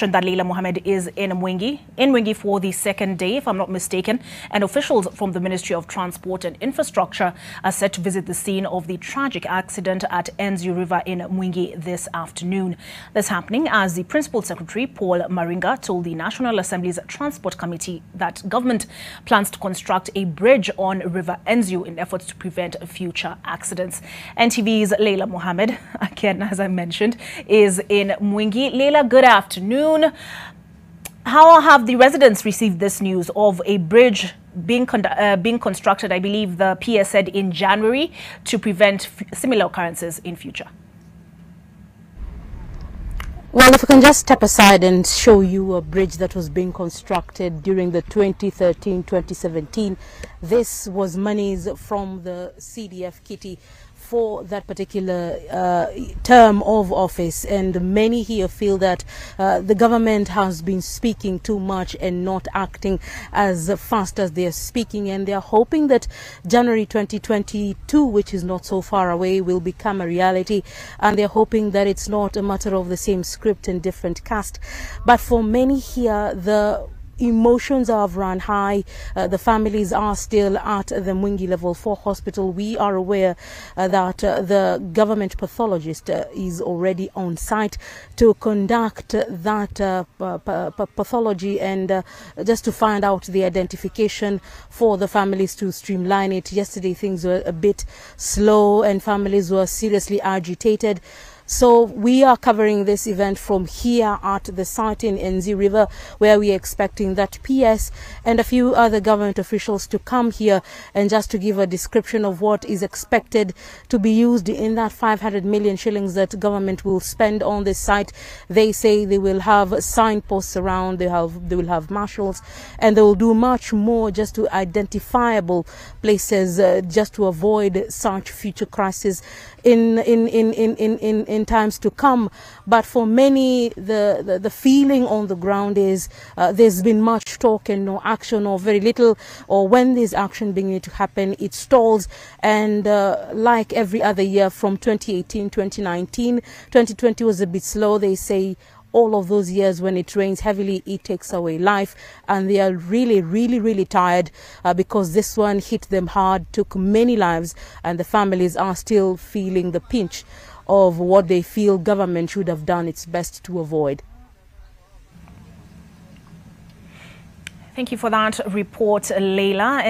That Leila Mohammed is in Mwingi for the second day, if I'm not mistaken, and officials from the Ministry of Transport and Infrastructure are set to visit the scene of the tragic accident at Enziu River in Mwingi this afternoon. This happening as the Principal Secretary, Paul Maringa, told the National Assembly's Transport Committee that government plans to construct a bridge on River Enziu in efforts to prevent future accidents. NTV's Leila Mohammed, again, as I mentioned, is in Mwingi. Leila, good afternoon. How have the residents received this news of a bridge being constructed, I believe the PS said in January, to prevent similar occurrences in future? Well, if we can just step aside and show you a bridge that was being constructed during the 2013-2017. This was monies from the CDF kitty for that particular term of office, and many here feel that the government has been speaking too much and not acting as fast as they are speaking, and they are hoping that January 2022, which is not so far away, will become a reality, and they're hoping that it's not a matter of the same script and different cast. But for many here, the emotions have run high. The families are still at the Mwingi Level 4 hospital. We are aware that the government pathologist is already on site to conduct that pathology and just to find out the identification for the families to streamline it. Yesterday things were a bit slow and families were seriously agitated. So we are covering this event from here at the site in Enziu River, where we are expecting that PS and a few other government officials to come here and just to give a description of what is expected to be used in that 500 million shillings that government will spend on this site. They say they will have signposts around, they will have marshals, and they will do much more just to identifiable places just to avoid such future crises in times to come. But for many, the feeling on the ground is there's been much talk and no action, or very little, or when there's action beginning to happen, it stalls. And like every other year from 2018, 2019, 2020 was a bit slow. They say all of those years when it rains heavily, it takes away life, and they are really tired because this one hit them hard, took many lives, and the families are still feeling the pinch of what they feel government should have done its best to avoid. Thank you for that report, Leila.